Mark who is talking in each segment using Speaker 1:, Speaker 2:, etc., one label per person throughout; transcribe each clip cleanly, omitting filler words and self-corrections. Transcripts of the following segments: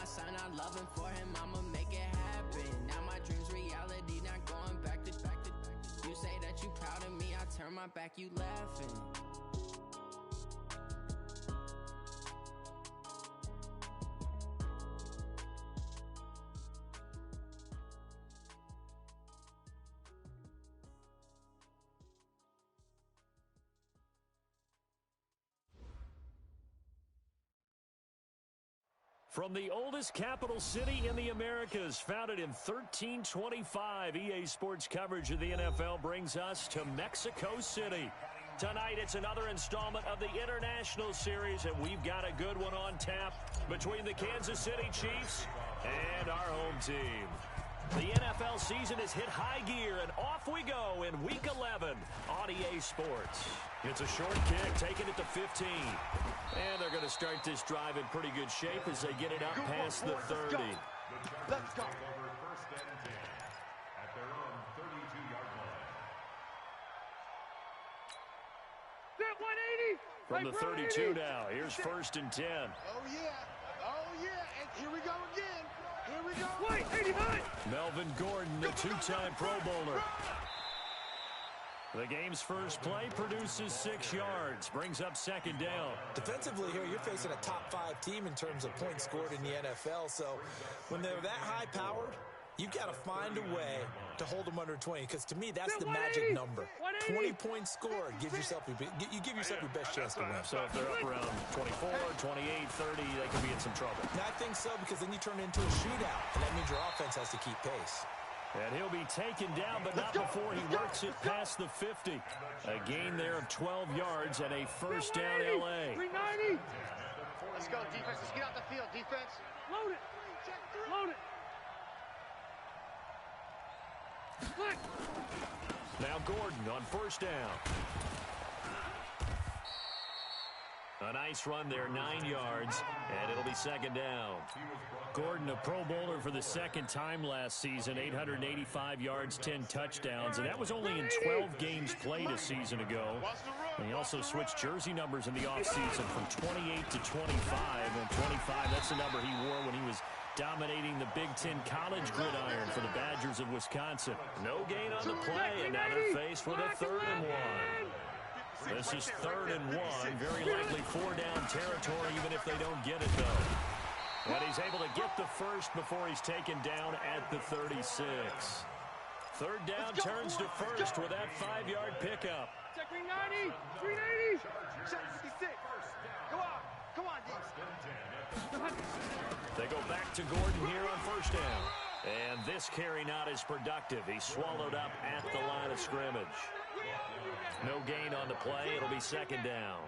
Speaker 1: my son, I love him for him, I'ma make it happen. Now my dream's reality, not going back to. You say that you proud of me, I turn my back, you laughing.
Speaker 2: From the oldest capital city in the Americas, founded in 1325, EA Sports coverage of the NFL brings us to Mexico City. Tonight, it's another installment of the International Series, and we've got a good one on tap between the Kansas City Chiefs and our home team. The NFL season has hit high gear, and off we go in Week 11 on EA Sports. It's a short kick, taking it to 15. And they're going to start this drive in pretty good shape as they get it up past the 30.
Speaker 3: Let's go.
Speaker 4: First and 10 at their own 32-yard line.
Speaker 2: From the 32 now, here's first and 10.
Speaker 3: Oh, yeah, and here we go again. Here we go.
Speaker 5: Wait, 89.
Speaker 2: Melvin Gordon, the two-time Pro Bowler. The game's first play produces 6 yards, brings up second down.
Speaker 6: Defensively here, you're facing a top 5 team in terms of points scored in the NFL. So when they're that high-powered, you got to find a way to hold them under 20. Because to me, that's the magic number. 20 points scored. You give yourself your best chance to win.
Speaker 2: So if they're up around 24, 28, 30, they could be in some trouble.
Speaker 6: And I think so, because then you turn it into a shootout, and that means your offense has to keep pace.
Speaker 2: And he'll be taken down, but not before he works it past the 50. A gain there of 12 yards and a first down L.A.
Speaker 5: 390.
Speaker 3: Let's go, defense. Let's get out the field, defense.
Speaker 5: Load it. Load it. Split.
Speaker 2: Now Gordon on first down. A nice run there, 9 yards, and it'll be second down. Gordon, a Pro Bowler for the second time last season, 885 yards, 10 touchdowns, and that was only in 12 games played a season ago. And he also switched jersey numbers in the offseason from 28 to 25, and 25, that's the number he wore when he was dominating the Big Ten college gridiron for the Badgers of Wisconsin. No gain on the play, and now they're faced with a 3rd and 1. This is 3rd and 1, very likely 4-down territory, even if they don't get it, though. And he's able to get the first before he's taken down at the 36. 3rd down turns to first with that 5-yard pickup.
Speaker 5: Check 390. 390.
Speaker 3: Check 66. Go on. Come on, D.
Speaker 2: They go back to Gordon here on first down. And this carry not as productive. He's swallowed up at the line of scrimmage. No gain on the play. It'll be second down.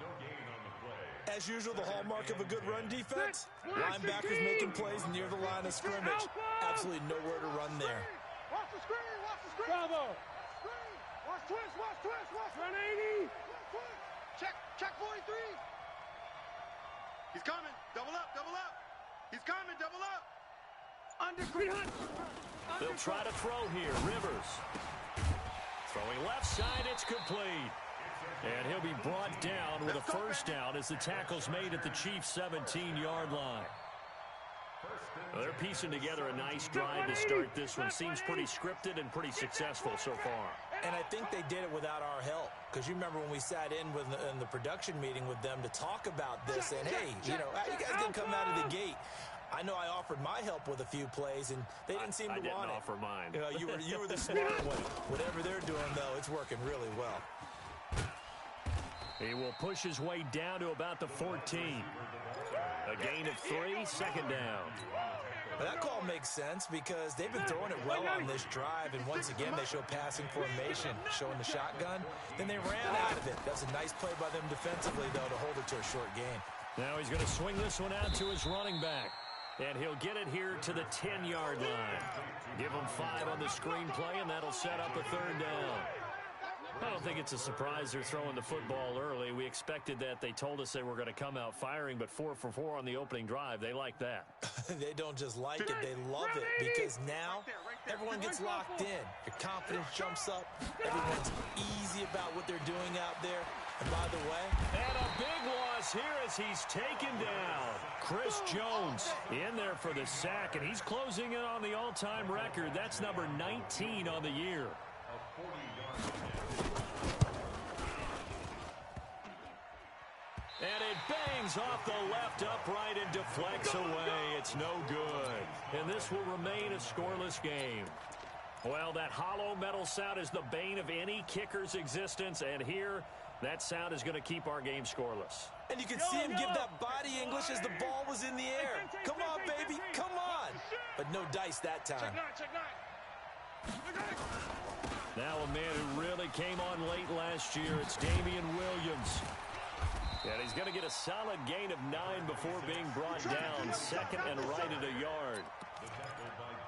Speaker 6: As usual, the hallmark of a good run defense, linebackers making plays near the line of scrimmage. Absolutely nowhere to run there.
Speaker 3: Watch the screen. Watch the screen.
Speaker 5: Bravo.
Speaker 3: Screen. Watch twist. Watch twist. Watch
Speaker 5: 180.
Speaker 3: Check 43. He's coming. Double up. Double up. He's coming. Double up.
Speaker 5: Under 300.
Speaker 2: They'll try to throw here. Rivers. Throwing left side, it's complete. And he'll be brought down with a first down as the tackle's made at the Chiefs' 17-yard line. Well, they're piecing together a nice drive to start this one. Seems pretty scripted and pretty successful so far.
Speaker 6: And I think they did it without our help. Because you remember when we sat in the production meeting with them to talk about this, and hey, you know, how you guys didn't come out of the gate? I know I offered my help with a few plays, and they didn't seem to want it.
Speaker 2: I didn't offer mine.
Speaker 6: You know, you were the smart one. Whatever they're doing, though, it's working really well.
Speaker 2: He will push his way down to about the 14. A gain of 3, second down.
Speaker 6: Now, that call makes sense because they've been throwing it well on this drive, and once again, they show passing formation, showing the shotgun. Then they ran out of it. That's a nice play by them defensively, though, to hold it to a short gain.
Speaker 2: Now he's going to swing this one out to his running back. And he'll get it here to the 10-yard line. Give him 5 on the screenplay, and that'll set up a 3rd down. I don't think it's a surprise they're throwing the football early. We expected that. They told us they were going to come out firing, but 4 for 4 on the opening drive. They like that.
Speaker 6: They don't just like it, they love it, because now everyone gets locked in. Your confidence jumps up. Everyone's easy about what they're doing out there. And by the way,
Speaker 2: and a big loss here as he's taken down. Chris Jones in there for the sack, and he's closing in on the all-time record. That's number 19 on the year. And it bangs off the left upright and deflects away. It's no good. And this will remain a scoreless game. Well, that hollow metal sound is the bane of any kicker's existence. And here, that sound is going to keep our game scoreless.
Speaker 6: And you can see him give that body English as the ball was in the air. Come on, baby. Come on. But no dice that time.
Speaker 2: Now a man who really came on late last year. It's Damian Williams. And he's going to get a solid gain of 9 before being brought down. Second and right at a yard.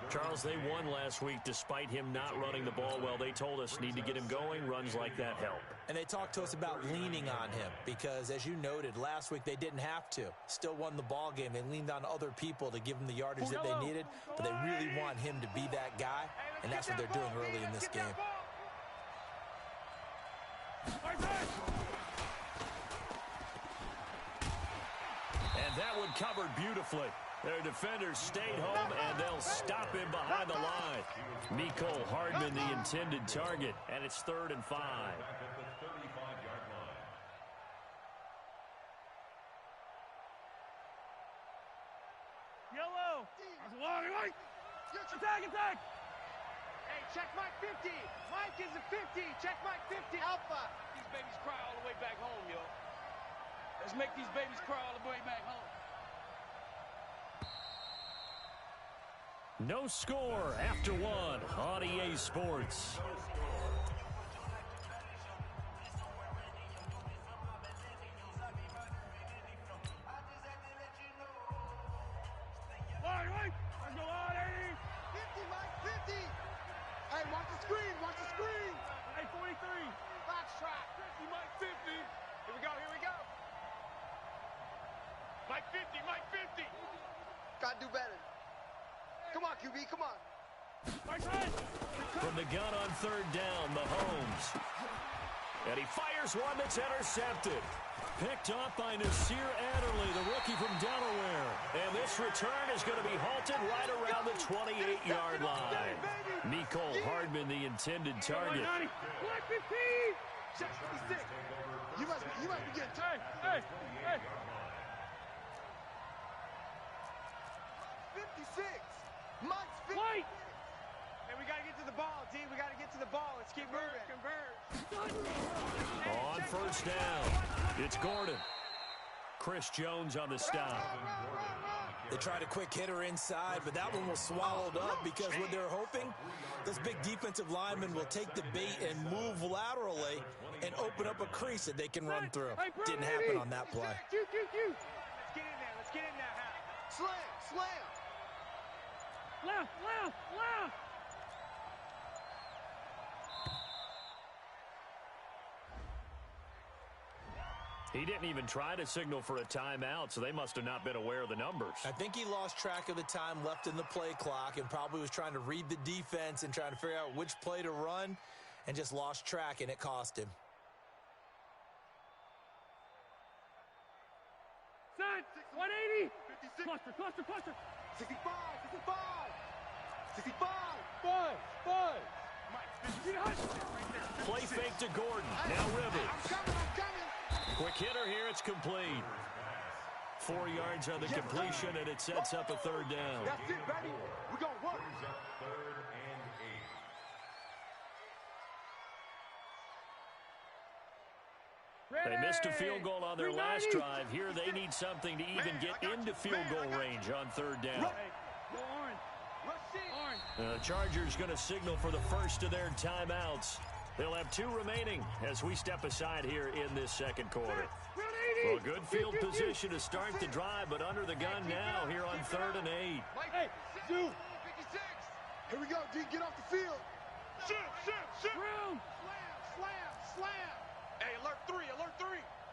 Speaker 2: Charles, they won last week despite him not running the ball well. They told us need to get him going. Runs like that help.
Speaker 6: And they talked to us about leaning on him because, as you noted, last week they didn't have to. Still won the ball game. They leaned on other people to give them the yardage that they needed, but they really want him to be that guy, and that's what they're doing early in this game.
Speaker 2: And that one covered beautifully. Their defenders stayed home, and they'll stop him behind the line. Mecole Hardman, the intended target, and it's 3rd and 5.
Speaker 5: Yellow. Attack, attack.
Speaker 3: Hey, check Mike 50. Mike is a 50. Check Mike 50. Alpha.
Speaker 5: These babies cry all the way back home, yo. Let's make these babies cry all the way back home.
Speaker 2: No score after 1 on EA Sports.
Speaker 5: Right. Let's go on, 80.
Speaker 3: 50, Mike 50. Hey, watch the screen. Watch the screen.
Speaker 5: Hey, 43.
Speaker 3: Foxtrot.
Speaker 5: 50, Mike 50. Here we go, here we go. Mike 50, Mike 50.
Speaker 3: Gotta do better. Come on, QB, come on.
Speaker 5: Mike's right.
Speaker 2: From the gun on 3rd down, Mahomes. And he fires one that's intercepted. Picked off by Nasir Adderley, the rookie from Delaware. And this return is going to be halted right around the 28-yard line. Mecole Hardman, the intended target.
Speaker 5: Black 15.
Speaker 3: Check 56. You must be getting tired.
Speaker 5: Hey.
Speaker 3: 56. Mike's 50.
Speaker 5: White.
Speaker 3: Hey, we gotta get to the ball, D. We gotta get to the ball. Let's keep moving.
Speaker 2: On 1st down, it's Gordon. Chris Jones on the stop.
Speaker 6: They tried a quick hitter inside, but that one was swallowed up because what they're hoping, this big defensive lineman will take the bait and move laterally and open up a crease that they can run through. Didn't happen on that play.
Speaker 5: Q.
Speaker 3: Let's get in there. Slam.
Speaker 5: Left.
Speaker 2: He didn't even try to signal for a timeout, so they must have not been aware of the numbers.
Speaker 6: I think he lost track of the time left in the play clock and probably was trying to read the defense and trying to figure out which play to run and just lost track, and it cost him.
Speaker 5: Set. 180.
Speaker 3: 56.
Speaker 5: Cluster.
Speaker 3: 65.
Speaker 5: 5.
Speaker 2: Play fake to Gordon. Now Rivers.
Speaker 3: I'm coming.
Speaker 2: Quick hitter here. It's complete. 4 yards on the completion, and it sets up a 3rd down.
Speaker 3: That's it, baby. We're going to work.
Speaker 2: They missed a field goal on their last drive. Here they need something to even get into field goal range on 3rd down.
Speaker 5: Go orange.
Speaker 2: The Chargers going to signal for the first of their timeouts. They'll have 2 remaining as we step aside here in this 2nd quarter. Well, good field position to start the drive, but under the gun now here on 3rd and 8.
Speaker 3: Hey, 56. Here we go, D. Get off the field.
Speaker 5: Shoot. Room.
Speaker 3: Slam. Hey, alert 3.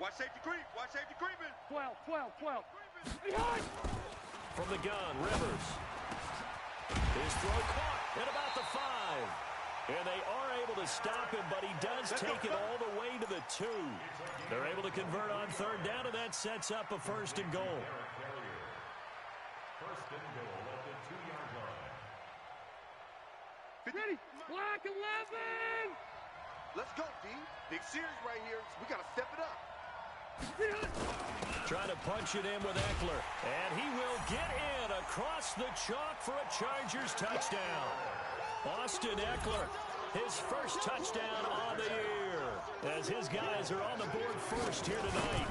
Speaker 3: Watch safety creeping.
Speaker 5: 12. Behind.
Speaker 2: From the gun, Rivers. His throw caught at about the 5. And they are able to stop him, but he does take it all the way to the 2. They're able to convert on 3rd down, and that that sets up a 1st and goal.
Speaker 4: First and goal at the 2-yard line.
Speaker 3: Ready? Black 11! Let's go, D. Big series right here. We got to step it up.
Speaker 2: Trying to punch it in with Eckler. And he will get in across the chalk for a Chargers touchdown. Austin Eckler, his first touchdown on the year, as his guys are on the board first here tonight.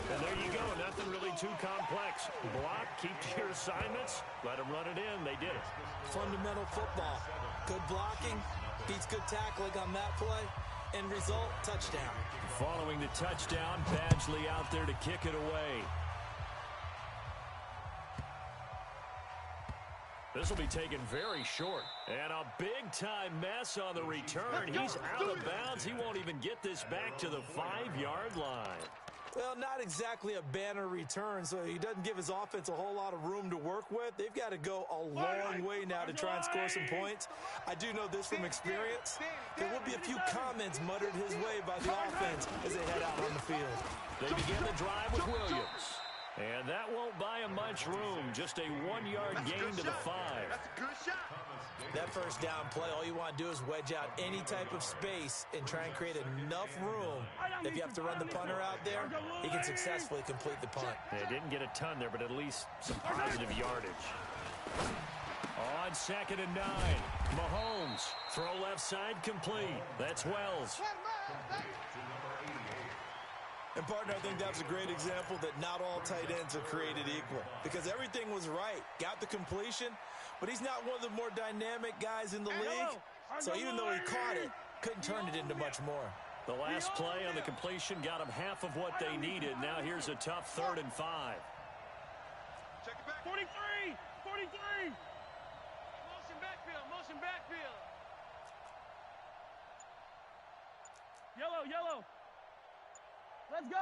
Speaker 2: And there you go, nothing really too complex. Block, keep to your assignments, let them run it in. They did it.
Speaker 6: Fundamental football. Good blocking, beats good tackling on that play. End result, touchdown.
Speaker 2: Following the touchdown, Badgley out there to kick it away. This will be taken very short. And a big-time mess on the return. He's out of bounds. He won't even get this back to the 5-yard line.
Speaker 6: Well, not exactly a banner return, so he doesn't give his offense a whole lot of room to work with. They've got to go a long way now to try and score some points. I do know this from experience. There will be a few comments muttered his way by the offense as they head out on the field.
Speaker 2: They begin the drive with Williams. And that won't buy him much room. Just a 1-yard gain to the 5.
Speaker 3: That's a good shot.
Speaker 6: That first down play, all you want to do is wedge out any type of space and try and create enough room. If you have to run the punter out there, he can successfully complete the punt.
Speaker 2: They didn't get a ton there, but at least some positive yardage. On 2nd and 9, Mahomes. Throw left side complete. That's Wells.
Speaker 6: And, partner, I think that was a great example that not all tight ends are created equal, because everything was right. Got the completion, but he's not one of the more dynamic guys in the league. So even though he caught it, couldn't turn it into much more.
Speaker 2: The last play on the completion got him half of what they needed. Now here's a tough 3rd and 5.
Speaker 3: Check it back.
Speaker 5: 43! 43! Motion backfield, motion backfield. Yellow, yellow. Let's go.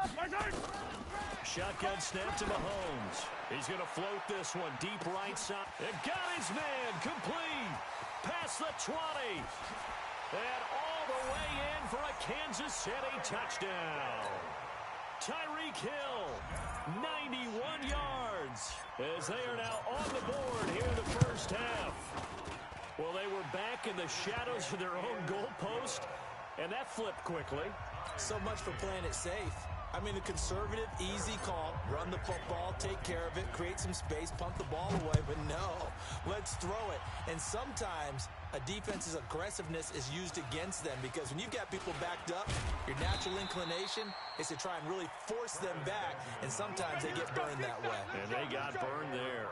Speaker 2: Shotgun snap to Mahomes. He's going to float this one deep right side. And got his man complete. Past the 20. And all the way in for a Kansas City touchdown. Tyreek Hill, 91 yards, as they are now on the board here in the first half. Well, they were back in the shadows of their own goalpost, and that flipped quickly.
Speaker 6: So much for playing it safe. I mean, the conservative, easy call, run the football, take care of it, create some space, punt the ball away, but no, let's throw it. And sometimes a defense's aggressiveness is used against them, because when you've got people backed up, your natural inclination is to try and really force them back, and sometimes they get burned that way.
Speaker 2: And they got burned there.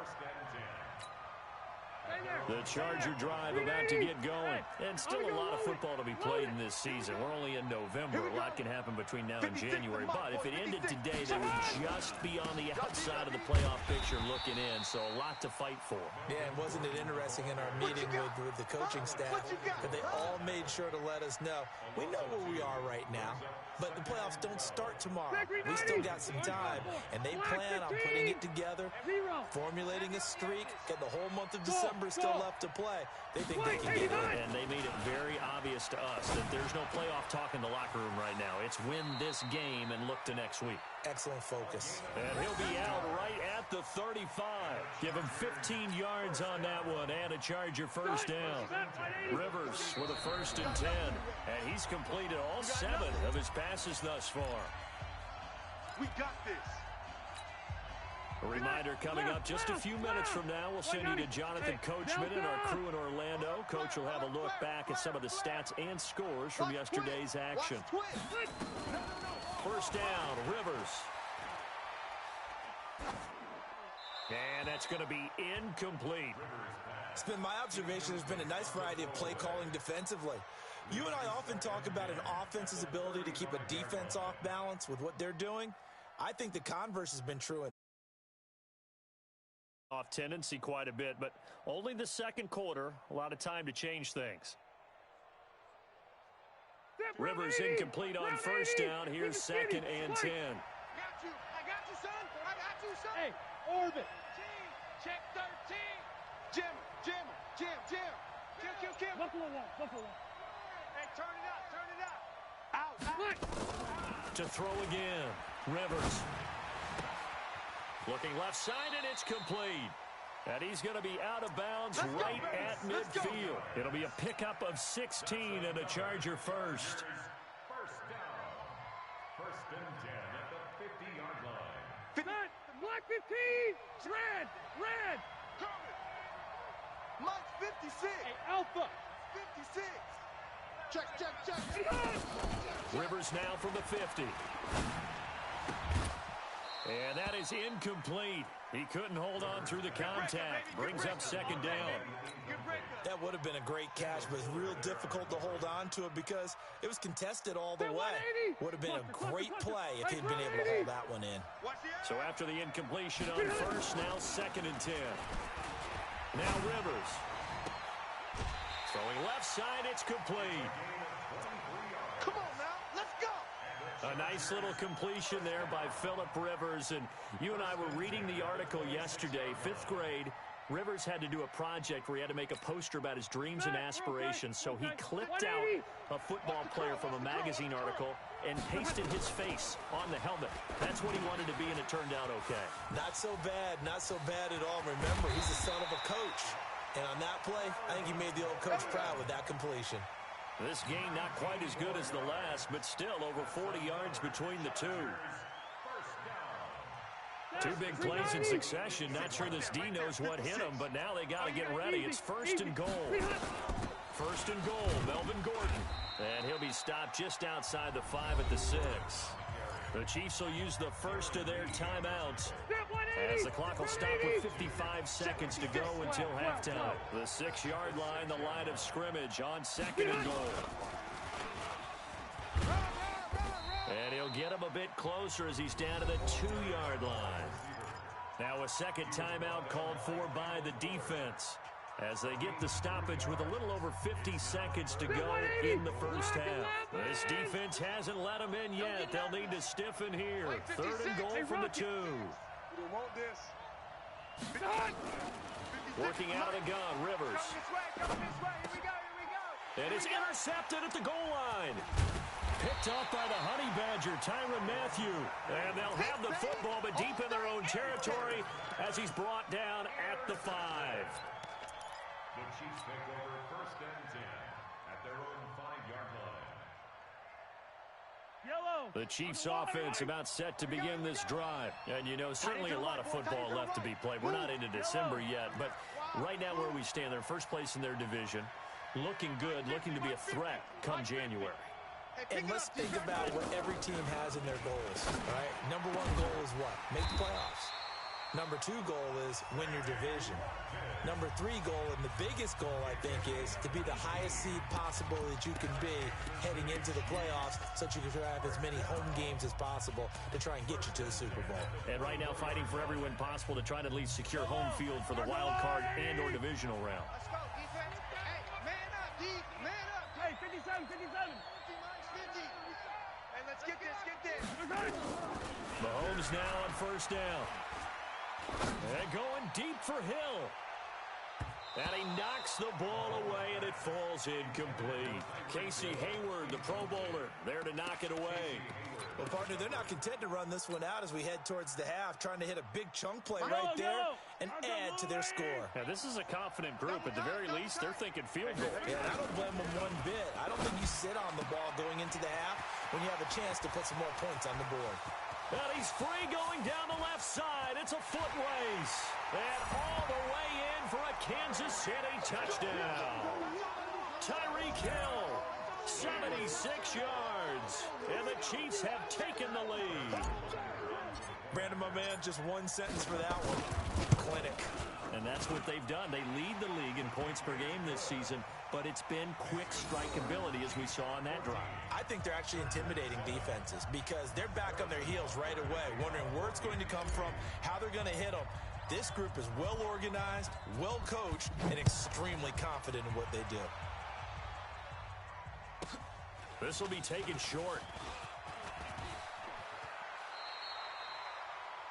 Speaker 2: The Charger drive about to get going. And still a lot of football to be played in this season. We're only in November. A lot can happen between now and January. But if it ended today, they would just be on the outside of the playoff picture looking in. So a lot to fight for.
Speaker 6: Yeah, and wasn't it interesting in our meeting with the coaching staff that they all made sure to let us know, we know where we are right now, but the playoffs don't start tomorrow. We still got some time, and they plan on putting it together, formulating a streak, get the whole month of December still left to play. They think they can get in.
Speaker 2: And they made it very obvious to us that there's no playoff talk in the locker room right now. It's win this game and look to next week.
Speaker 6: Excellent focus.
Speaker 2: And he'll be out right at the 35. Give him 15 yards on that one and a Charger first down. Rivers with a 1st and 10. And he's completed all 7 of his passes thus far.
Speaker 3: We got this.
Speaker 2: A reminder coming up just a few minutes from now. We'll send you to Jonathan Coachman and our crew in Orlando. Coach will have a look back at some of the stats and scores from yesterday's action. First down, Rivers. And that's going to be incomplete.
Speaker 6: It's been my observation there's been a nice variety of play calling defensively. You and I often talk about an offense's ability to keep a defense off balance with what they're doing. I think the converse has been true.
Speaker 2: Off tendency quite a bit, but only the second quarter. A lot of time to change things. Rivers incomplete on first down. Here's 2nd and 10.
Speaker 5: I got you, son. I got you, son. Hey, orbit. Check 13.
Speaker 3: Jim. Kill.
Speaker 5: Buffalo one.
Speaker 3: Hey, turn it up. Out.
Speaker 2: To throw again. Rivers. Looking left side, and it's complete. And he's going to be out of bounds right at midfield. It'll be a pickup of 16 and a Charger first.
Speaker 4: First down. First and 10 at the 50-yard line.
Speaker 5: Black 15. Red.
Speaker 3: Mike's 56.
Speaker 5: Hey, Alpha.
Speaker 3: 56. Check.
Speaker 2: Rivers now from the 50. And that is incomplete. He couldn't hold on through the contact. Brings up second down.
Speaker 6: That would have been a great catch, but it's real difficult to hold on to it because it was contested all the way. Would have been a great play if he'd been able to hold that one in.
Speaker 2: So after the incompletion on first, now second and 10. Now Rivers. Throwing left side, it's complete.
Speaker 3: Come on now, let's go.
Speaker 2: A nice little completion there by Philip Rivers. And you and I were reading the article yesterday, 5th grade. Rivers had to do a project where he had to make a poster about his dreams and aspirations. So he clipped out a football player from a magazine article and pasted his face on the helmet. That's what he wanted to be, and it turned out okay.
Speaker 6: Not so bad at all. Remember, he's the son of a coach. And on that play, I think he made the old coach proud with that completion.
Speaker 2: This game not quite as good as the last, but still over 40 yards between the two. Two big plays in succession. Not sure this D knows what hit him, but now they got to get ready. It's first and goal. First and goal, Melvin Gordon. And he'll be stopped just outside the 5 at the 6. The Chiefs will use the first of their timeouts as the clock will stop with 55 seconds to go until halftime. The 6-yard line, the line of scrimmage on second and goal. And he'll get him a bit closer as he's down to the 2-yard line. Now a second timeout called for by the defense as they get the stoppage with a little over 50 seconds to go in the first half. This defense hasn't let them in yet. They'll need to stiffen here. Third and goal from the 2. Working out of the gun, Rivers. And it's intercepted at the goal line. Picked off by the Honey Badger, Tyrann Mathieu. And they'll have the football, but deep in their own territory as he's brought down at the 5.
Speaker 4: The Chiefs take over first and 10 at their own 5-yard line.
Speaker 2: The Chiefs offense about set to begin this drive. And, you know, certainly a lot of football left to be played. We're not into December yet, but right now where we stand, they're first place in their division. Looking good, looking to be a threat come January.
Speaker 6: And let's think about what every team has in their goals, right? Number 1 goal is what? Make the playoffs. Number 2 goal is win your division. Number 3 goal, and the biggest goal, I think, is to be the highest seed possible that you can be heading into the playoffs so that you can have as many home games as possible to try and get you to the Super Bowl.
Speaker 2: And right now fighting for every win possible to try to at least secure home field for the wild card and or divisional round.
Speaker 3: Let's go, defense. Hey, man up, D. Man up.
Speaker 5: Hey, 57.
Speaker 3: 50. Hey, let's get this.
Speaker 2: Mahomes now on first down. And going deep for Hill. And he knocks the ball away, and it falls incomplete. Casey Hayward, the Pro Bowler, there to knock it away.
Speaker 6: Well, partner, they're not content to run this one out as we head towards the half, trying to hit a big chunk play right there and add to their score.
Speaker 2: Now, this is a confident group. At the very least, they're thinking field goal.
Speaker 6: Yeah, I don't blame them one bit. I don't think you sit on the ball going into the half when you have a chance to put some more points on the board.
Speaker 2: And he's free going down the left side. It's a foot race. And all the way in for a Kansas City touchdown. Tyreek Hill, 76 yards. And the Chiefs have taken the lead.
Speaker 6: Brandon, my man, just one sentence for that one. Clinic.
Speaker 2: And that's what they've done. They lead the league in points per game this season, but it's been quick strikeability as we saw on that drive.
Speaker 6: I think they're actually intimidating defenses because they're back on their heels right away, wondering where it's going to come from, how they're going to hit them. This group is well organized, well coached, and extremely confident in what they do.
Speaker 2: This will be taken short.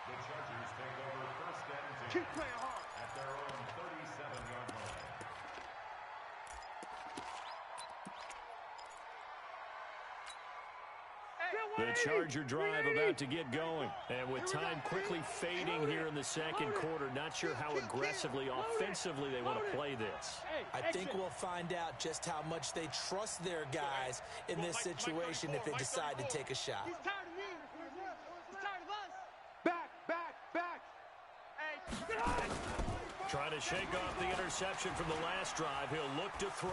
Speaker 4: The Chargers take over first and 10
Speaker 3: Keep playing hard.
Speaker 4: at their own 37-yard line.
Speaker 2: The Charger drive about to get going. And with time quickly fading here in the second quarter, not sure how aggressively, offensively they want to play this.
Speaker 6: I think we'll find out just how much they trust their guys in this situation if they decide to take a shot.
Speaker 5: He's tired of me. He's tired of us.
Speaker 3: Back.
Speaker 2: Trying to shake off the interception from the last drive. He'll look to throw.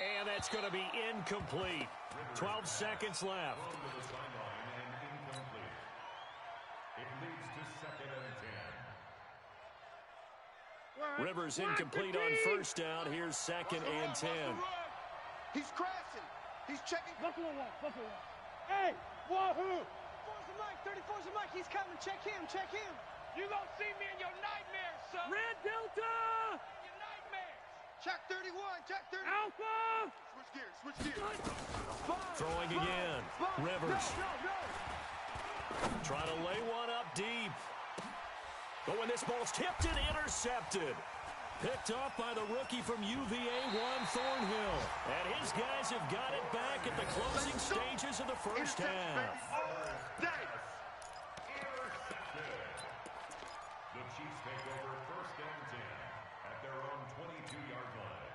Speaker 2: And that's going to be incomplete. 12 seconds left.
Speaker 4: It leads to 2nd and 10.
Speaker 2: Rivers incomplete on first down. Here's 2nd and 10.
Speaker 3: He's crashing. He's checking.
Speaker 5: Buffalo one. Hey, wahoo! 34's a Mike. He's coming. Check him. You gonna see me in your nightmares, son. Red Delta! Your nightmares.
Speaker 3: Check 31.
Speaker 5: Alpha!
Speaker 3: Switch gears.
Speaker 2: Throwing again. Rivers. Trying to lay one up deep. But when this ball's tipped and intercepted. Picked off by the rookie from UVA, Juan Thornhill. And his guys have got it back at the closing stages of the first half.
Speaker 4: The Chiefs take over 1st and 10 at their own 22-yard line.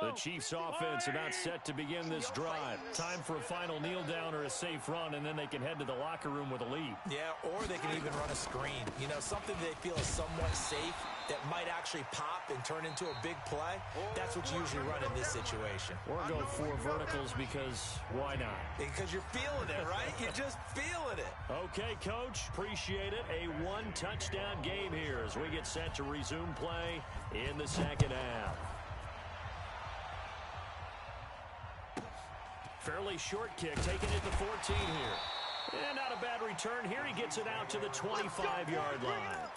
Speaker 2: The Chiefs offense about set to begin this drive. Time for a final kneel down or a safe run, and then they can head to the locker room with a lead.
Speaker 6: Yeah, or they can even run a screen. You know, something they feel is somewhat safe that might actually pop and turn into a big play. That's what you usually run in this situation.
Speaker 2: Or go 4 verticals because why not?
Speaker 6: Because you're feeling it, right? You're just feeling it.
Speaker 2: Okay, Coach. Appreciate it. A 1-touchdown game here as we get set to resume play in the second half. Fairly short kick, taking it to 14 here. And not a bad return here. He gets it out to the 25-yard line.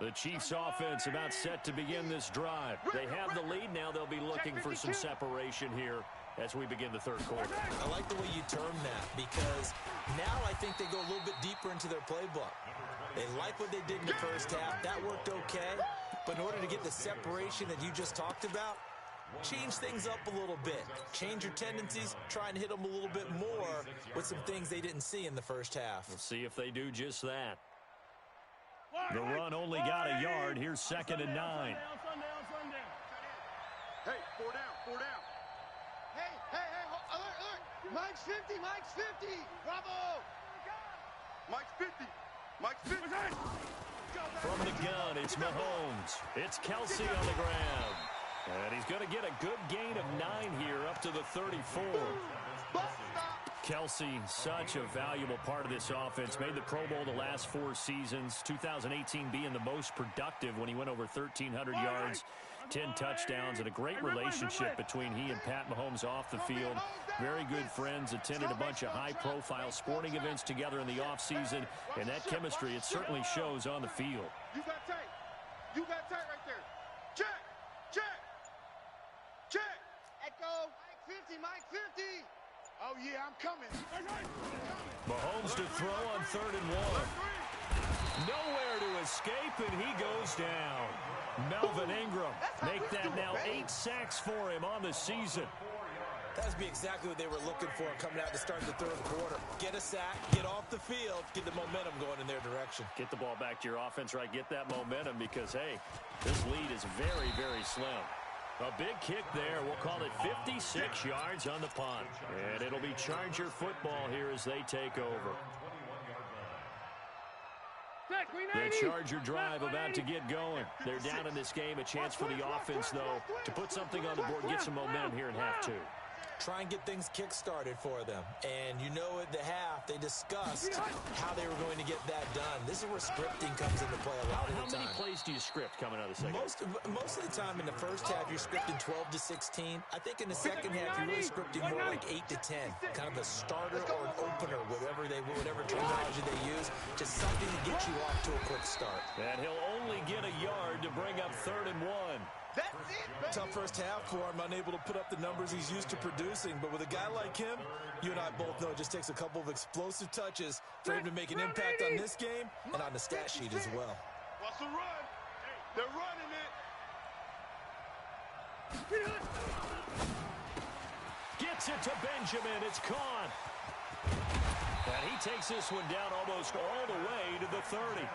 Speaker 2: The Chiefs offense about set to begin this drive. They have the lead. Now they'll be looking for some separation here as we begin the third quarter.
Speaker 6: I like the way you term that because now I think they go a little bit deeper into their playbook. They like what they did in the first half. That worked okay. But in order to get the separation that you just talked about, change things up a little bit. Change your tendencies. Try and hit them a little bit more with some things they didn't see in the first half.
Speaker 2: We'll see if they do just that. The run only got a yard. Here's 2nd and 9.
Speaker 3: Hey, 4 down. Hey, alert. Mike's 50. Bravo. Mike's 50.
Speaker 2: From the gun, it's Mahomes. It's Kelsey on the ground. And he's going to get a good gain of 9 here up to the 34. Kelsey, such a valuable part of this offense. Made the Pro Bowl the last 4 seasons. 2018 being the most productive when he went over 1,300 yards, 10 touchdowns, and a great relationship between he and Pat Mahomes off the field. Very good friends, attended a bunch of high-profile sporting events together in the offseason, and that chemistry, it certainly shows on the field.
Speaker 3: You got tight right there. Check. Echo. Mike 50. Oh, yeah, I'm coming.
Speaker 2: Mahomes to throw on 3rd and 1. Nowhere to escape, and he goes down. Melvin Ingram, make that now 8 sacks for him on the season.
Speaker 6: That's be exactly what they were looking for coming out to start the third quarter. Get a sack, get off the field, get the momentum going in their direction.
Speaker 2: Get the ball back to your offense, right? Get that momentum because, hey, this lead is very, very slim. A big kick there. We'll call it 56 yards on the punt. And it'll be Charger football here as they take over. The Charger drive about to get going. They're down in this game. A chance for the offense, though, to put something on the board, get some momentum here in half 2.
Speaker 6: Try and get things kick-started for them. And you know at the half, they discussed how they were going to get that done. This is where scripting comes into play a lot of the time.
Speaker 2: How many plays do you script coming out of the second?
Speaker 6: Most of the time in the first half, you're scripting 12 to 16. I think in the second half, you're really scripting more like 8 to 10. Kind of a starter or an opener, whatever terminology they use. Just something to get you off to a quick start.
Speaker 2: And he'll only barely get a yard to bring up 3rd and 1.
Speaker 3: That's it,
Speaker 6: Tough first half for him, unable to put up the numbers he's used to producing. But with a guy like him, you and I both know it just takes a couple of explosive touches for him to make an impact on this game and on the stat sheet as well.
Speaker 3: What's the run? They're running it.
Speaker 2: Gets it to Benjamin. It's caught. And he takes this one down almost all the way to the 30.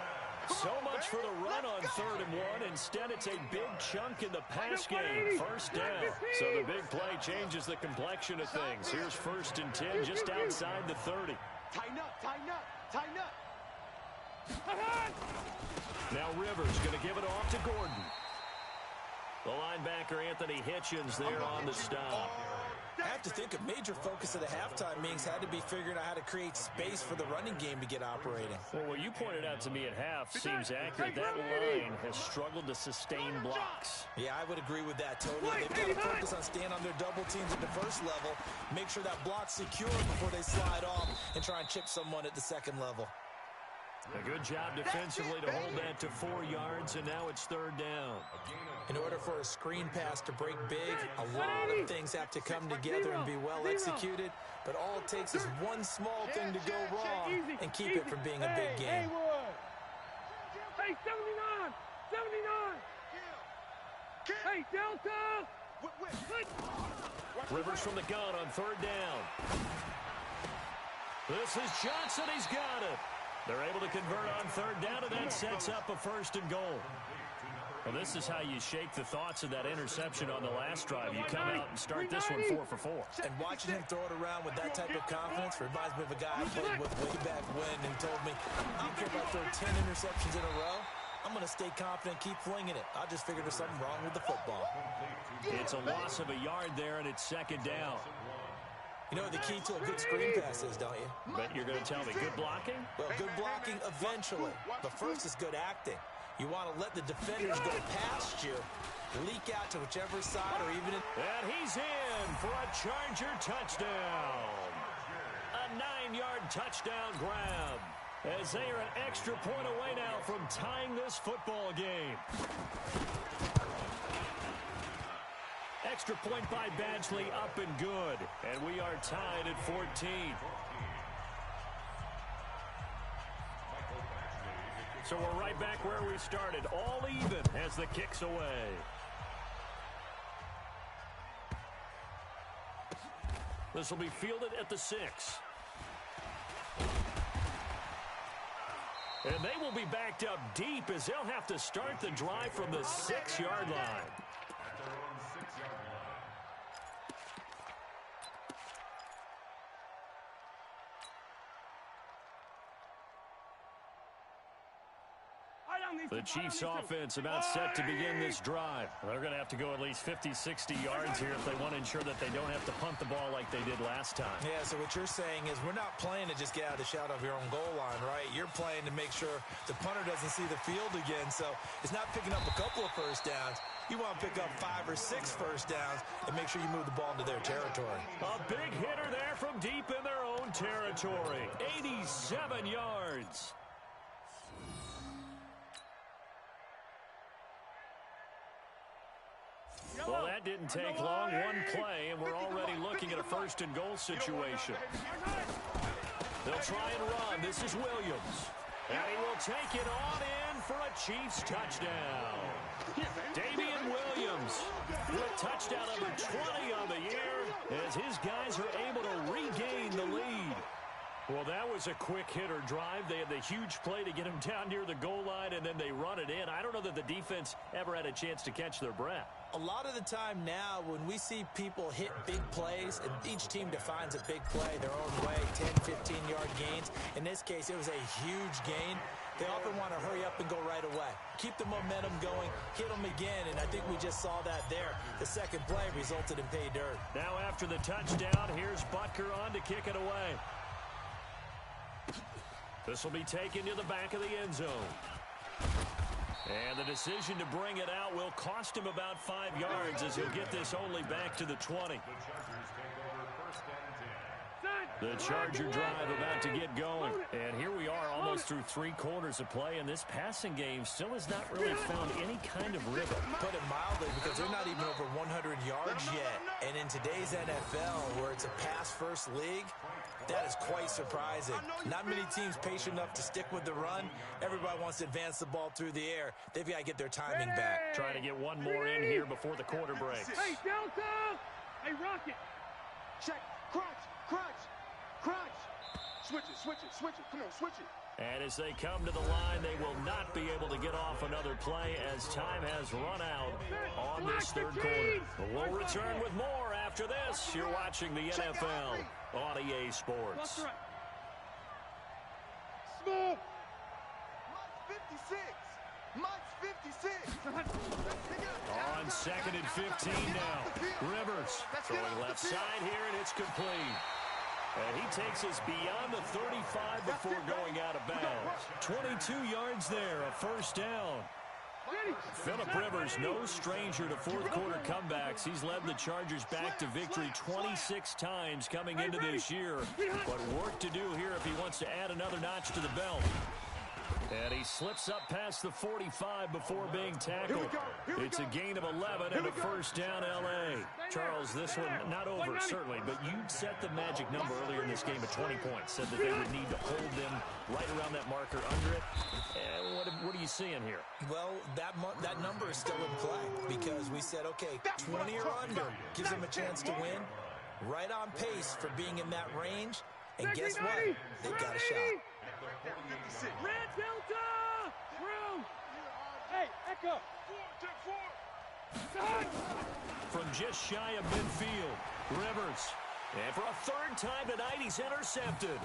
Speaker 2: So much for the run on 3rd and 1. Instead, it's a big chunk in the pass game. First down. So the big play changes the complexion of things. Here's 1st and 10 just outside the 30.
Speaker 3: Tighten up, tighten up, tighten up.
Speaker 2: Now Rivers going to give it off to Gordon. The linebacker, Anthony Hitchens, there on the stop.
Speaker 6: I have to think a major focus of the halftime meetings had to be figuring out how to create space for the running game to get operating.
Speaker 2: Well, what you pointed out to me at half seems accurate. That line has struggled to sustain blocks.
Speaker 6: Yeah, I would agree with that totally. They've got to focus on staying on their double teams at the first level, make sure that block's secure before they slide off and try and chip someone at the second level.
Speaker 2: A good job defensively to hold that to 4 yards, and now it's 3rd down.
Speaker 6: In order for a screen pass to break big, a lot of things have to come together and be well executed, but all it takes is one small thing to go wrong and keep it from being a big game.
Speaker 5: Hey, 79! 79! Hey, Delta!
Speaker 2: Rivers from the gun on 3rd down. This is Johnson. He's got it. They're able to convert on 3rd down, and that sets up a 1st and goal. Well, this is how you shake the thoughts of that interception on the last drive. You come out and start this one 4 for 4.
Speaker 6: And watching him throw it around with that type of confidence reminds me of a guy I played with way back when and told me, I don't care if I throw 10 interceptions in a row. I'm going to stay confident, keep flinging it. I just figured there's something wrong with the football.
Speaker 2: It's a loss of a yard there, and it's 2nd down.
Speaker 6: You know what the key to a good screen pass is, don't you?
Speaker 2: But you're going to tell me good blocking?
Speaker 6: Well, good blocking eventually. But first is good acting. You want to let the defenders go past you, leak out to whichever side or even...
Speaker 2: And he's in for a Charger touchdown. A 9-yard touchdown grab. As they are an extra point away now from tying this football game. Extra point by Badgley, up and good. And we are tied at 14. So we're right back where we started, all even as the kick's away. This will be fielded at the 6. And they will be backed up deep as they'll have to start the drive from the 6-yard line. The Chiefs offense about set to begin this drive. They're going to have to go at least 50, 60 yards here if they want to ensure that they don't have to punt the ball like they did last time.
Speaker 6: Yeah, so what you're saying is we're not playing to just get out of the shadow of your own goal line, right? You're playing to make sure the punter doesn't see the field again. So it's not picking up a couple of first downs. You want to pick up 5 or 6 first downs and make sure you move the ball into their territory.
Speaker 2: A big hitter there from deep in their own territory. 87 yards. Well, that didn't take long. One play, and we're already looking at a 1st and goal situation. They'll try and run. This is Williams. And he will take it on in for a Chiefs touchdown. Damian Williams with touchdown number 20 on the year as his guys are able to regain the lead. Well, that was a quick hitter drive. They had the huge play to get him down near the goal line, and then they run it in. I don't know that the defense ever had a chance to catch their breath.
Speaker 6: A lot of the time now when we see people hit big plays, and each team defines a big play their own way, 10, 15-yard gains. In this case, it was a huge gain. They often want to hurry up and go right away. Keep the momentum going, hit them again, and I think we just saw that there. The second play resulted in pay dirt.
Speaker 2: Now after the touchdown, here's Butker on to kick it away. This will be taken to the back of the end zone. And the decision to bring it out will cost him about 5 yards as he'll get this only back to the 20. The Charger drive about to get going. And here we are almost through 3 quarters of play, and this passing game still has not really found any kind of rhythm.
Speaker 6: Put it mildly, because they're not even over 100 yards yet. And in today's NFL, where it's a pass-first league, that is quite surprising. Not many teams patient enough to stick with the run. Everybody wants to advance the ball through the air. They've got to get their timing back.
Speaker 2: Trying to get one more in here before the quarter breaks.
Speaker 5: Hey, Delta! Hey, Rocket!
Speaker 3: Check. Crunch. Switch it. Come on, switch it.
Speaker 2: And as they come to the line, they will not be able to get off another play as time has run out on this third quarter. We'll return with more after this. You're watching the NFL on EA Sports.
Speaker 5: Small.
Speaker 3: Mike's 56.
Speaker 2: On 2nd and 15 now. Rivers throwing left side here, and it's complete. And he takes us beyond the 35 before going out of bounds. 22 yards there, a first down. Phillip Rivers, no stranger to fourth quarter comebacks. He's led the Chargers back to victory 26 times coming into this year. But work to do here if he wants to add another notch to the belt. And he slips up past the 45 before being tackled. It's a gain of 11 and a first down, L.A. Charles, this one not over, certainly, but you set the magic number earlier in this game at 20 points. Said that they would need to hold them right around that marker under it. What are you seeing here?
Speaker 6: Well, that number is still in play because we said, okay, 20 or under gives them a chance to win. Right on pace for being in that range. And guess what? They've got a shot.
Speaker 5: Red Delta! Through! Hey, Echo! 4.
Speaker 2: From just shy of midfield, Rivers. And for a third time tonight, he's intercepted.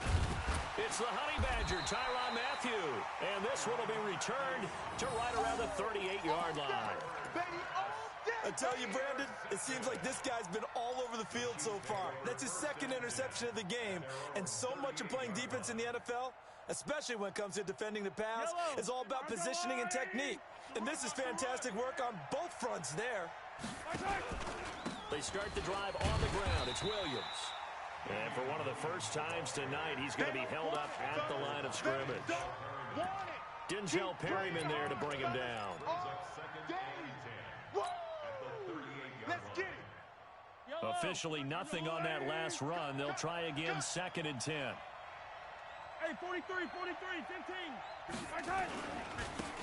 Speaker 2: It's the Honey Badger, Tyrann Mathieu. And this one will be returned to right around the 38-yard line.
Speaker 6: I tell you, Brandon, it seems like this guy's been all over the field so far. That's his second interception of the game. And so much of playing defense in the NFL, especially when it comes to defending the pass, is all about positioning and technique. And this is fantastic work on both fronts there.
Speaker 2: They start the drive on the ground. It's Williams. And for one of the first times tonight, he's going to be held up at the line of scrimmage. Denzel Perryman there to bring him down. Officially nothing on that last run. They'll try again, 2nd and 10.
Speaker 5: Hey, 43, 15.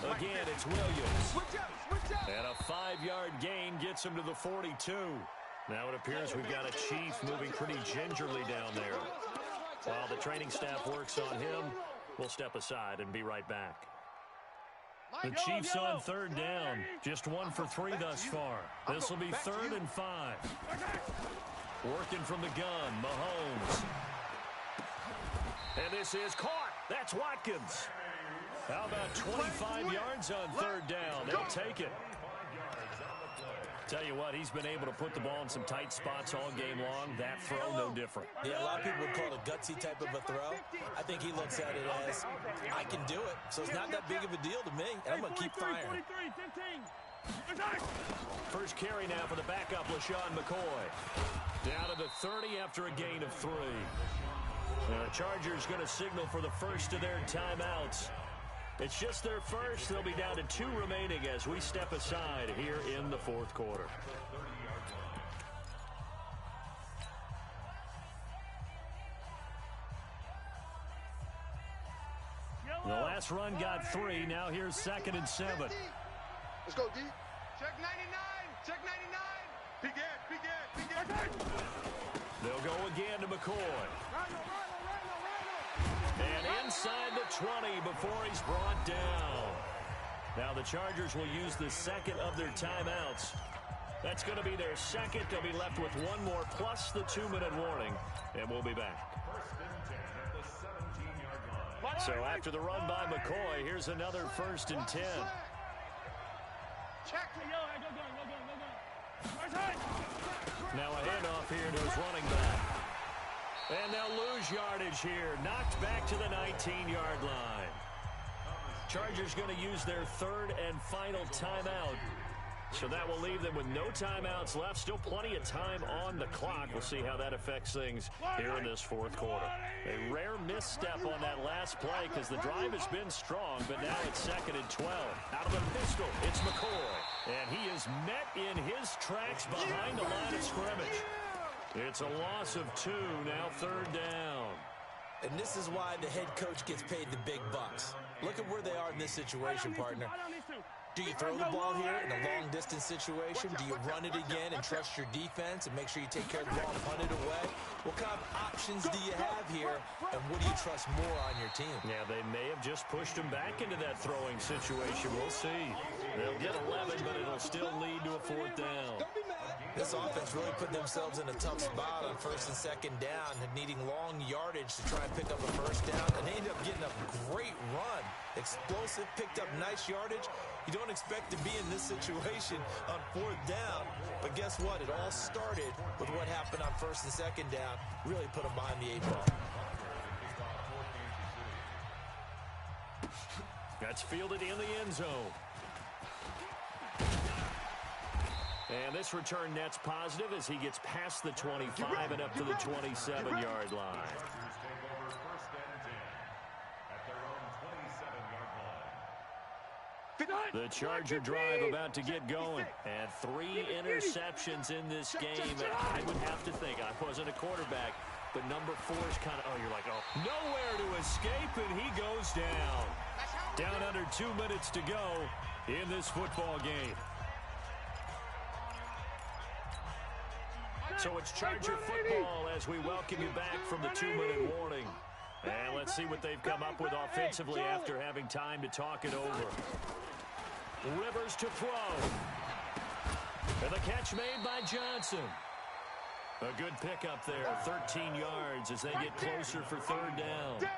Speaker 2: Again, it's Williams. And a 5-yard gain gets him to the 42. Now it appears we've got a Chief moving pretty gingerly down there. While the training staff works on him, we'll step aside and be right back. The Chiefs on third down. Just 1 for 3 thus far. This will be 3rd and 5. Working from the gun, Mahomes. And this is caught. That's Watkins. How about 25 yards on third down? They'll take it. Tell you what, he's been able to put the ball in some tight spots all game long. That throw, no different.
Speaker 6: Yeah, a lot of people would call it a gutsy type of a throw. I think he looks at it as, I can do it. So it's not that big of a deal to me, and I'm going to keep firing.
Speaker 2: First carry now for the backup, LaShawn McCoy. Down to the 30 after a gain of 3. Now the Chargers going to signal for the first of their timeouts. It's just their first. They'll be down to 2 remaining as we step aside here in the fourth quarter. The last run got 3. Now here's 2nd and 7.
Speaker 3: Let's go, D.
Speaker 5: Check 99. Check 99. Begin.
Speaker 2: They'll go again to McCoy. And inside the 20 before he's brought down. Now the Chargers will use the second of their timeouts. That's going to be their second. They'll be left with 1 more plus the 2-minute warning. And we'll be back. So after the run by McCoy, here's another 1st and 10. Now a handoff here to his running back. And they'll lose yardage here. Knocked back to the 19-yard line. Chargers going to use their 3rd and final timeout So that will leave them with no timeouts left. Still plenty of time on the clock. We'll see how that affects things here in this fourth quarter. A rare misstep on that last play because the drive has been strong, but now it's 2nd and 12. Out of the pistol, it's McCoy. And he is met in his tracks behind the line of scrimmage. It's a loss of 2, now 3rd down.
Speaker 6: And this is why the head coach gets paid the big bucks. Look at where they are in this situation, partner. Do you throw the ball here in a long-distance situation? Do you run it again and trust your defense and make sure you take care of the ball and punt it away? What kind of options do you have here, and what do you trust more on your team?
Speaker 2: Yeah, they may have just pushed him back into that throwing situation. We'll see. They'll get 11, but it'll still lead to a 4th down.
Speaker 6: This offense really put themselves in a tough spot on 1st and 2nd down, needing long yardage to try and pick up a 1st down, and they ended up getting a great run. Explosive, picked up nice yardage. You don't expect to be in this situation on 4th down, but guess what? It all started with what happened on 1st and 2nd down. Really put them behind the 8 ball.
Speaker 2: That's fielded in the end zone. And this return net's positive as he gets past the 25 and up to the 27-yard line. The Charger drive about to get going. And 3 interceptions in this game. I would have to think, I wasn't a quarterback, but number 4 is kind of, you're like, nowhere to escape, and he goes down. Down under 2 minutes to go in this football game. So it's Charger football as we welcome you back from the 2-minute warning. And let's see what they've come up with offensively after having time to talk it over. Rivers to throw. And the catch made by Johnson. A good pickup there, 13 yards as they get closer for 3rd down.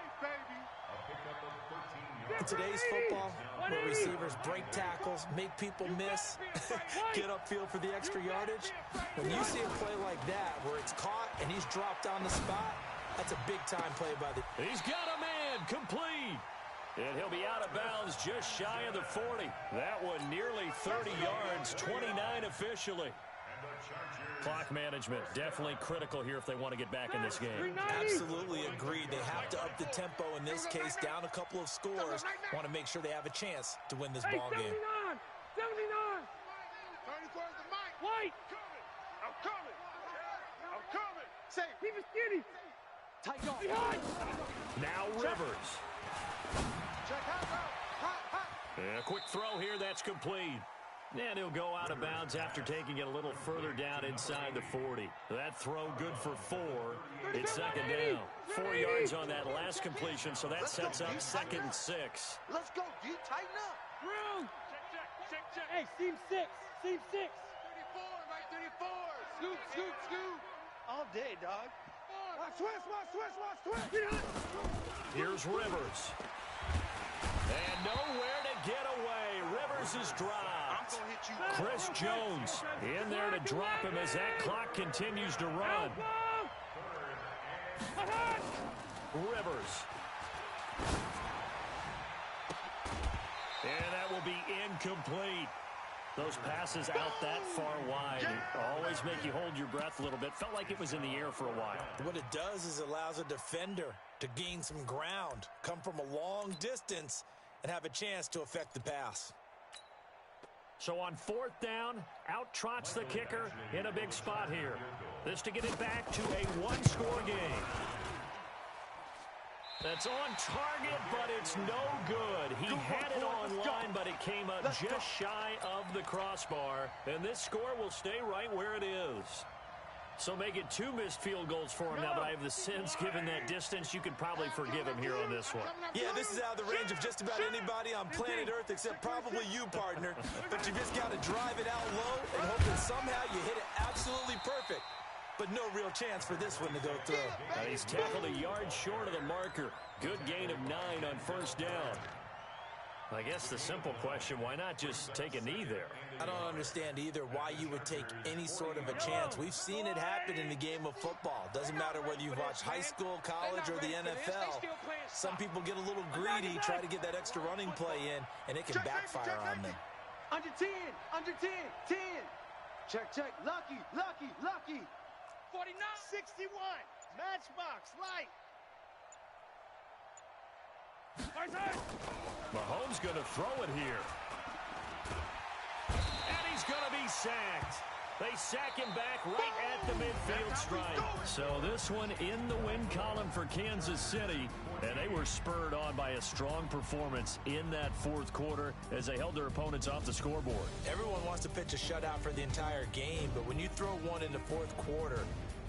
Speaker 6: In today's football, where receivers break tackles, make people miss, get upfield for the extra yardage, when you see a play like that where it's caught and he's dropped on the spot, that's a big-time play by the...
Speaker 2: He's got a man, complete. And he'll be out of bounds just shy of the 40. That one nearly 30 yards, 29 officially. Clock management, definitely critical here if they want to get back in this game.
Speaker 6: Absolutely agreed. They have to up the tempo in this case, down a couple of scores. Want to make sure they have a chance to win this ball game.
Speaker 5: 79! 34 is the mic! White! I'm coming! Say, keep it skinny! Tight off!
Speaker 2: Now Rivers.
Speaker 5: Check hot.
Speaker 2: A quick throw here, that's complete. And he'll go out of bounds after taking it a little further down inside the 40. That throw good for 4. It's 2nd down. 4 yards on that last completion, so that sets up 2nd and 6.
Speaker 3: Let's go, D. Tighten up.
Speaker 5: Room. Check. Hey, seam 6. 34, right 34. Scoot. All day, dog. Watch twist.
Speaker 2: Here's Rivers. And nowhere to get away. Rivers is dropped. Chris Jones in there to drop him as that clock continues to run. Rivers. And that will be incomplete. Those passes out that far wide always make you hold your breath a little bit. Felt like it was in the air for a while.
Speaker 6: What it does is it allows a defender to gain some ground, come from a long distance, and have a chance to affect the pass.
Speaker 2: So on 4th down, out trots the kicker in a big spot here. This to get it back to a 1-score game. That's on target, but it's no good. He had it on line, but it came up just shy of the crossbar. And this score will stay right where it is. So make it 2 missed field goals for him now, but I have the sense, given that distance, you could probably forgive him here on this one.
Speaker 6: Yeah, this is out of the range of just about anybody on planet Earth except probably you, partner. But you just got to drive it out low and hope that somehow you hit it absolutely perfect. But no real chance for this one to go through.
Speaker 2: He's tackled a yard short of the marker. Good gain of 9 on 1st down. I guess the simple question, why not just take a knee there?
Speaker 6: I don't understand either why you would take any sort of a chance. We've seen it happen in the game of football. Doesn't matter whether you've watched high school, college, or the NFL. Some people get a little greedy, try to get that extra running play in, and it can backfire on them.
Speaker 3: Under 10, under 10, 10. Check, check. Lucky, lucky, lucky.
Speaker 5: 49. 61. Matchbox, light.
Speaker 2: Mahomes going to throw it here. And he's going to be sacked. They sack him back right at the midfield stripe. So this one in the win column for Kansas City. And they were spurred on by a strong performance in that fourth quarter as they held their opponents off the scoreboard.
Speaker 6: Everyone wants to pitch a shutout for the entire game, but when you throw one in the fourth quarter,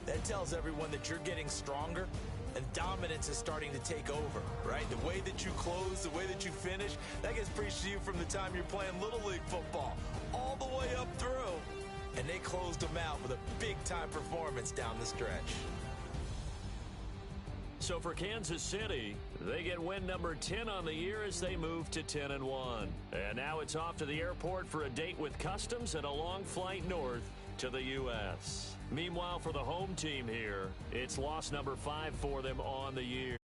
Speaker 6: that tells everyone that you're getting stronger and dominance is starting to take over, right? The way that you close, the way that you finish, that gets preached to you from the time you're playing Little League football all the way up through. And they closed them out with a big-time performance down the stretch.
Speaker 2: So for Kansas City, they get win number 10 on the year as they move to 10-1. And now it's off to the airport for a date with Customs and a long flight north to the U.S. Meanwhile, for the home team here, it's loss number 5 for them on the year.